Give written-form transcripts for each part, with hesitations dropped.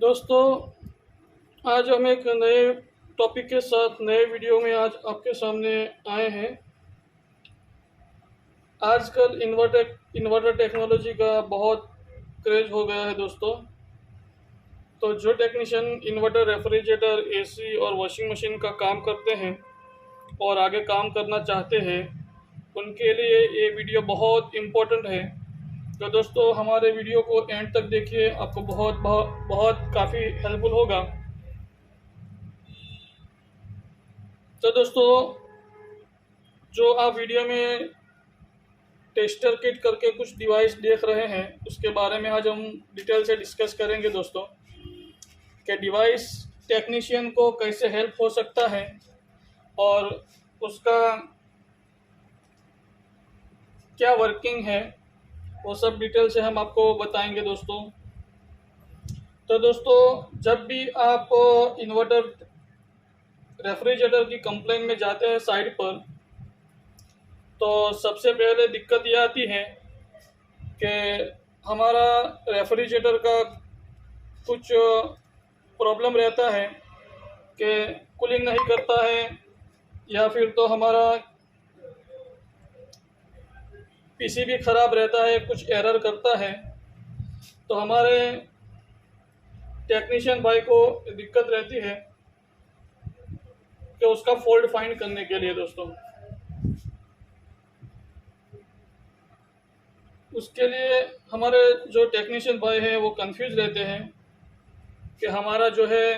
दोस्तों, आज हम एक नए टॉपिक के साथ नए वीडियो में आज आपके सामने आए हैं। आजकल इन्वर्टर टेक्नोलॉजी का बहुत क्रेज हो गया है दोस्तों। तो जो टेक्नीशियन इन्वर्टर, रेफ्रिजरेटर, एसी और वॉशिंग मशीन का काम करते हैं और आगे काम करना चाहते हैं, उनके लिए ये वीडियो बहुत इम्पोर्टेंट है। तो दोस्तों, हमारे वीडियो को एंड तक देखिए, आपको बहुत बहुत बहुत काफ़ी हेल्पफुल होगा। तो दोस्तों, जो आप वीडियो में टेस्टर किट करके कुछ डिवाइस देख रहे हैं, उसके बारे में आज हम डिटेल से डिस्कस करेंगे दोस्तों, कि डिवाइस टेक्नीशियन को कैसे हेल्प हो सकता है और उसका क्या वर्किंग है, वो सब डिटेल से हम आपको बताएंगे दोस्तों। तो दोस्तों, जब भी आप इन्वर्टर, रेफ्रिजरेटर की कंप्लेंट में जाते हैं साइट पर, तो सबसे पहले दिक्कत ये आती है कि हमारा रेफ्रिजरेटर का कुछ प्रॉब्लम रहता है कि कूलिंग नहीं करता है, या फिर तो हमारा पीसीबी ख़राब रहता है, कुछ एरर करता है। तो हमारे टेक्नीशियन भाई को दिक्कत रहती है कि उसका फॉल्ट फाइंड करने के लिए दोस्तों, उसके लिए हमारे जो टेक्नीशियन भाई हैं वो कंफ्यूज रहते हैं कि हमारा जो है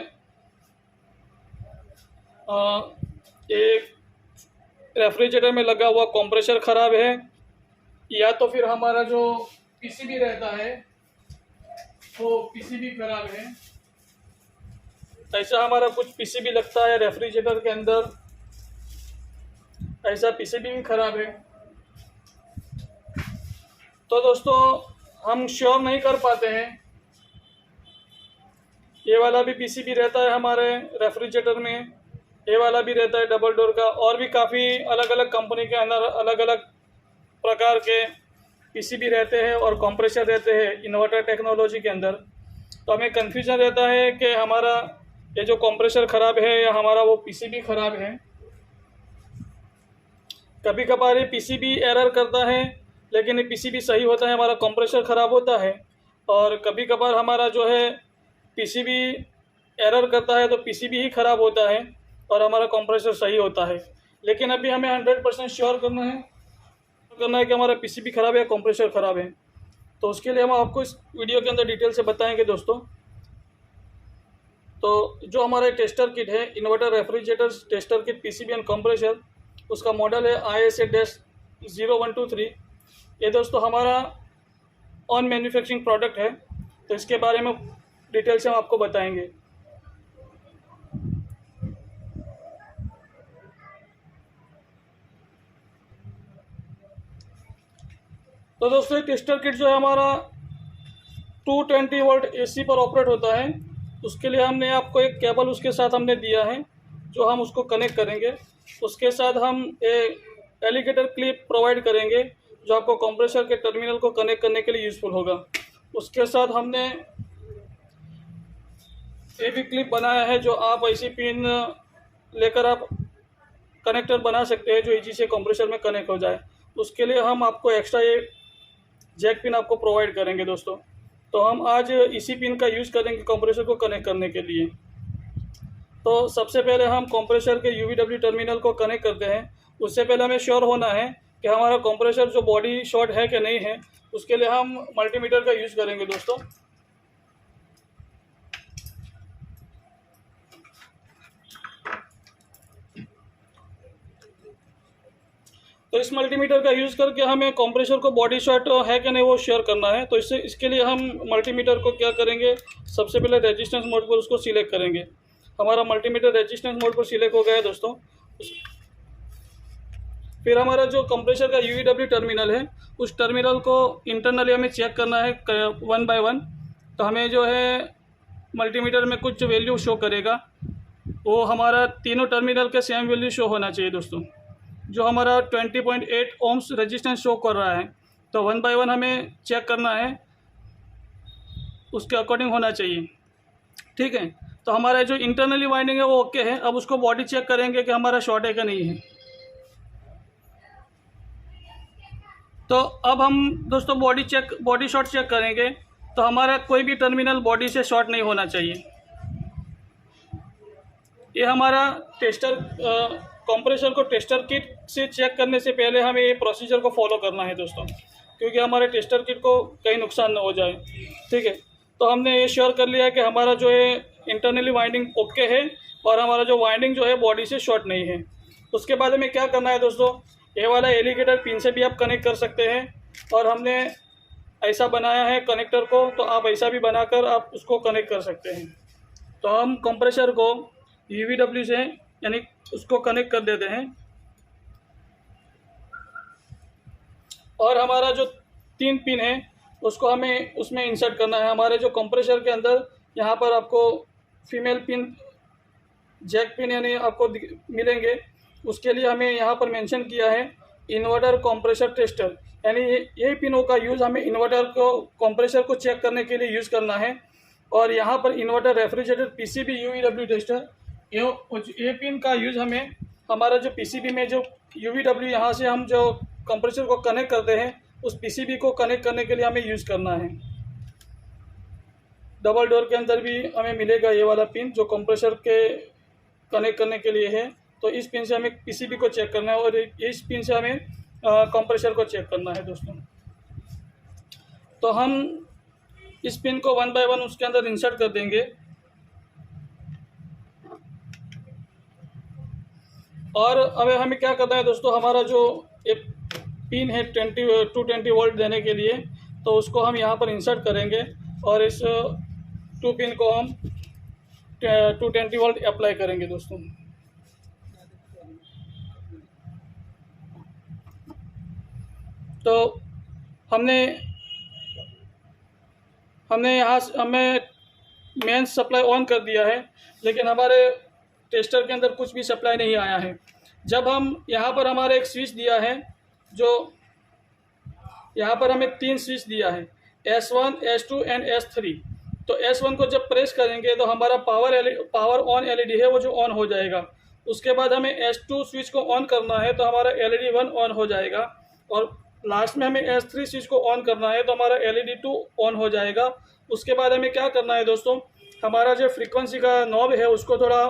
एक रेफ्रिजरेटर में लगा हुआ कंप्रेसर ख़राब है, या तो फिर हमारा जो पीसीबी रहता है वो पीसीबी ख़राब है। ऐसा हमारा कुछ पीसीबी लगता है रेफ्रिजरेटर के अंदर, ऐसा पीसीबी भी ख़राब है। तो दोस्तों, हम श्योर नहीं कर पाते हैं। ये वाला भी पीसीबी रहता है हमारे रेफ्रिजरेटर में, ये वाला भी रहता है डबल डोर का, और भी काफ़ी अलग अलग कंपनी के अंदर अलग अलग प्रकार के पीसीबी रहते हैं और कंप्रेसर रहते हैं इन्वर्टर टेक्नोलॉजी के अंदर। तो हमें कन्फ्यूजन रहता है कि हमारा ये जो कंप्रेसर ख़राब है या हमारा वो पीसीबी ख़राब है। कभी कभार ये पीसीबी एरर करता है, लेकिन ये पीसीबी सही होता है, हमारा कंप्रेसर ख़राब होता है। और कभी कभार हमारा जो है पीसीबी एरर करता है तो पीसीबी ही ख़राब होता है और हमारा कंप्रेसर सही होता है। लेकिन अभी हमें 100% श्योर करना है कि हमारा पीसीबी ख़राब है या कंप्रेसर ख़राब है। तो उसके लिए हम आपको इस वीडियो के अंदर डिटेल से बताएंगे दोस्तों। तो जो हमारा टेस्टर किट है, inverter refrigerator tester kit PCB and compressor, उसका मॉडल है ISA-0123। ये दोस्तों हमारा ऑन मैन्युफैक्चरिंग प्रोडक्ट है, तो इसके बारे में डिटेल से हम आपको बताएंगे। तो दोस्तों, ये टेस्टर किट जो है हमारा 220 वोल्ट एसी पर ऑपरेट होता है। उसके लिए हमने आपको एक केबल उसके साथ हमने दिया है, जो हम उसको कनेक्ट करेंगे। उसके साथ हम एक एलिगेटर क्लिप प्रोवाइड करेंगे, जो आपको कंप्रेसर के टर्मिनल को कनेक्ट करने के लिए यूज़फुल होगा। उसके साथ हमने ये भी क्लिप बनाया है, जो आप ऐसी पिन लेकर आप कनेक्टर बना सकते हैं जो इजी से कंप्रेसर में कनेक्ट हो जाए। उसके लिए हम आपको एक्स्ट्रा ये जैक पिन आपको प्रोवाइड करेंगे दोस्तों। तो हम आज इसी पिन का यूज़ करेंगे कंप्रेसर को कनेक्ट करने के लिए। तो सबसे पहले हम कंप्रेसर के यूवीडब्ल्यू टर्मिनल को कनेक्ट करते हैं। उससे पहले हमें श्योर होना है कि हमारा कंप्रेसर जो बॉडी शॉर्ट है कि नहीं है। उसके लिए हम मल्टीमीटर का यूज़ करेंगे दोस्तों। तो इस मल्टीमीटर का यूज़ करके हमें कंप्रेसर को बॉडी शॉर्ट है कि नहीं वो शेयर करना है। तो इसके लिए हम मल्टीमीटर को क्या करेंगे, सबसे पहले रेजिस्टेंस मोड पर उसको सिलेक्ट करेंगे। हमारा मल्टीमीटर रेजिस्टेंस मोड पर सिलेक्ट हो गया है दोस्तों। फिर हमारा जो कंप्रेसर का यूवीडब्ल्यू टर्मिनल है, उस टर्मिनल को इंटरनली हमें चेक करना है 1 बाय 1। तो हमें जो है मल्टीमीटर में कुछ वैल्यू शो करेगा, वो हमारा तीनों टर्मिनल के सेम वैल्यू शो होना चाहिए दोस्तों। जो हमारा 20.8 ओम्स रेजिस्टेंस शो कर रहा है, तो 1 बाय 1 हमें चेक करना है, उसके अकॉर्डिंग होना चाहिए। ठीक है। तो हमारा जो इंटरनली वाइंडिंग है वो ओके है। अब उसको बॉडी चेक करेंगे कि हमारा शॉर्ट है कि नहीं है। तो अब हम दोस्तों बॉडी शॉर्ट चेक करेंगे। तो हमारा कोई भी टर्मिनल बॉडी से शॉर्ट नहीं होना चाहिए। ये हमारा टेस्टर कंप्रेसर को टेस्टर किट से चेक करने से पहले हमें ये प्रोसीजर को फॉलो करना है दोस्तों, क्योंकि हमारे टेस्टर किट को कहीं नुकसान ना हो जाए। ठीक है। तो हमने ये श्योर कर लिया कि हमारा जो है इंटरनली वाइंडिंग ओके है और हमारा जो वाइंडिंग जो है बॉडी से शॉर्ट नहीं है। उसके बाद हमें क्या करना है दोस्तों, ये वाला एलिगेटर पिन से भी आप कनेक्ट कर सकते हैं, और हमने ऐसा बनाया है कनेक्टर को, तो आप ऐसा भी बनाकर आप उसको कनेक्ट कर सकते हैं। तो हम कंप्रेसर को UVW से यानी उसको कनेक्ट कर देते हैं, और हमारा जो 3 पिन है उसको हमें उसमें इंसर्ट करना है। हमारे जो कंप्रेसर के अंदर यहाँ पर आपको फीमेल पिन, जैक पिन यानी आपको मिलेंगे। उसके लिए हमें यहाँ पर मेंशन किया है इन्वर्टर कंप्रेसर टेस्टर, यानी ये पिनों का यूज़ हमें इन्वर्टर को कंप्रेसर को चेक करने के लिए यूज़ करना है। और यहाँ पर inverter refrigerator PCB UVW tester, ये पिन का यूज़ हमें हमारा जो PCB में जो UVW यहाँ से हम जो कंप्रेसर को कनेक्ट करते हैं उस PCB को कनेक्ट करने के लिए हमें यूज़ करना है। डबल डोर के अंदर भी हमें मिलेगा ये वाला पिन जो कंप्रेसर के कनेक्ट करने के लिए है। तो इस पिन से हमें PCB को चेक करना है और इस पिन से हमें कंप्रेसर को चेक करना है दोस्तों। तो हम इस पिन को 1 बाय 1 उसके अंदर इंसर्ट कर देंगे, और अब हमें क्या करना है दोस्तों, हमारा जो एक पिन है 220 वोल्ट देने के लिए, तो उसको हम यहाँ पर इंसर्ट करेंगे और इस 2 पिन को हम 220 वोल्ट अप्लाई करेंगे दोस्तों। तो हमने यहाँ हमें मेन सप्लाई ऑन कर दिया है, लेकिन हमारे टेस्टर के अंदर कुछ भी सप्लाई नहीं आया है। जब हम यहाँ पर हमारे एक स्विच दिया है, जो यहाँ पर हमें 3 स्विच दिया है, S1, S2 एंड S3। तो S1 को जब प्रेस करेंगे तो हमारा पावर ऑन LED है वो जो ऑन हो जाएगा। उसके बाद हमें S2 स्विच को ऑन करना है तो हमारा LED 1 ऑन हो जाएगा, और लास्ट में हमें S3 स्विच को ऑन करना है तो हमारा LED 2 ऑन हो जाएगा। उसके बाद हमें क्या करना है दोस्तों, हमारा जो फ्रीक्वेंसी का नॉब है उसको थोड़ा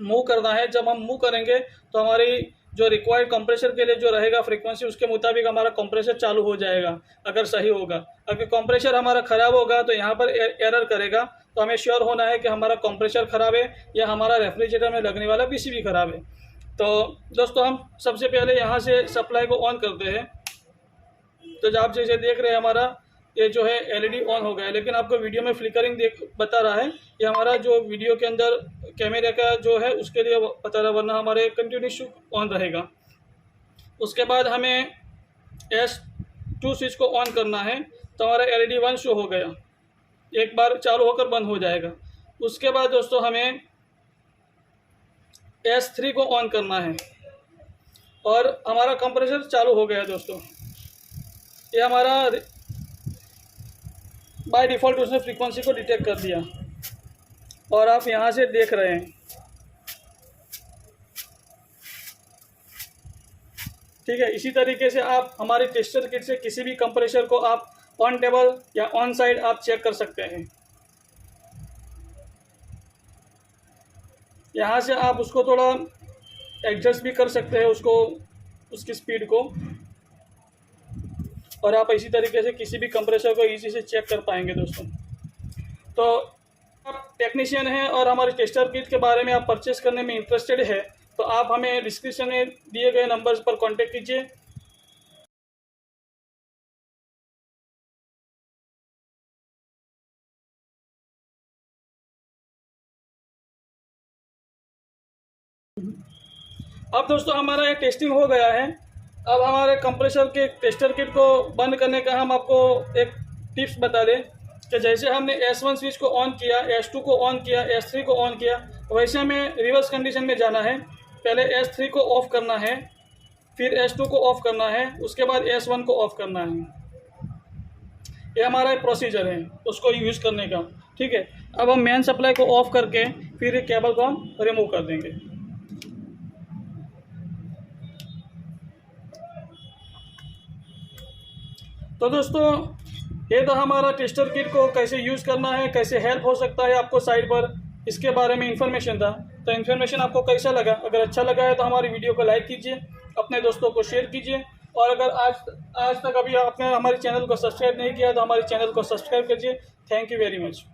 मूव करना है। जब हम मूव करेंगे तो हमारी जो रिक्वायर्ड कंप्रेसर के लिए जो रहेगा फ्रीक्वेंसी, उसके मुताबिक हमारा कंप्रेसर चालू हो जाएगा अगर सही होगा। अगर कंप्रेसर हमारा ख़राब होगा तो यहाँ पर एरर करेगा। तो हमें श्योर होना है कि हमारा कंप्रेसर ख़राब है या हमारा रेफ्रिजरेटर में लगने वाला PCB ख़राब है। तो दोस्तों हम सबसे पहले यहाँ से सप्लाई को ऑन करते हैं। तो आप जैसे देख रहे हैं हमारा ये जो है LED ऑन हो गया है, लेकिन आपको वीडियो में फ्लिकरिंग बता रहा है। ये हमारा जो वीडियो के अंदर कैमरे का जो है उसके लिए बता रहा, वरना हमारे कंटिन्यूस ऑन रहेगा। उसके बाद हमें S2 स्विच को ऑन करना है तो हमारा LED 1 शो हो गया, एक बार चालू होकर बंद हो जाएगा। उसके बाद दोस्तों हमें S3 को ऑन करना है और हमारा कंप्रेसर चालू हो गया दोस्तों। ये हमारा बाय डिफ़ॉल्ट उसने फ्रीक्वेंसी को डिटेक्ट कर दिया और आप यहाँ से देख रहे हैं। ठीक है, इसी तरीके से आप हमारे टेस्टर किट से किसी भी कंप्रेसर को आप ऑन टेबल या ऑन साइड आप चेक कर सकते हैं। यहाँ से आप उसको थोड़ा एडजस्ट भी कर सकते हैं, उसकी स्पीड को, और आप इसी तरीके से किसी भी कंप्रेसर को इजी से चेक कर पाएंगे दोस्तों। तो आप टेक्नीशियन हैं और हमारे टेस्टर किट के बारे में आप परचेस करने में इंटरेस्टेड है तो आप हमें डिस्क्रिप्शन में दिए गए नंबर्स पर कांटेक्ट कीजिए। अब दोस्तों हमारा ये टेस्टिंग हो गया है। अब हमारे कंप्रेसर के टेस्टर किट को बंद करने का हम आपको एक टिप्स बता दें कि जैसे हमने S1 स्विच को ऑन किया, S2 को ऑन किया, S3 को ऑन किया, वैसे हमें रिवर्स कंडीशन में जाना है। पहले S3 को ऑफ़ करना है, फिर S2 को ऑफ़ करना है, उसके बाद S1 को ऑफ़ करना है। ये हमारा प्रोसीजर है उसको यूज़ करने का। ठीक है, अब हम मेन सप्लाई को ऑफ करके फिर ये केबल को हम रिमूव कर देंगे। तो दोस्तों ये था हमारा टेस्टर किट को कैसे यूज़ करना है, कैसे हेल्प हो सकता है आपको साइट पर, इसके बारे में इन्फॉर्मेशन था। तो इन्फॉर्मेशन आपको कैसा लगा? अगर अच्छा लगा है तो हमारी वीडियो को लाइक कीजिए, अपने दोस्तों को शेयर कीजिए, और अगर आज तक अभी आपने हमारे चैनल को सब्सक्राइब नहीं किया तो हमारे चैनल को सब्सक्राइब कीजिए। Thank you very much.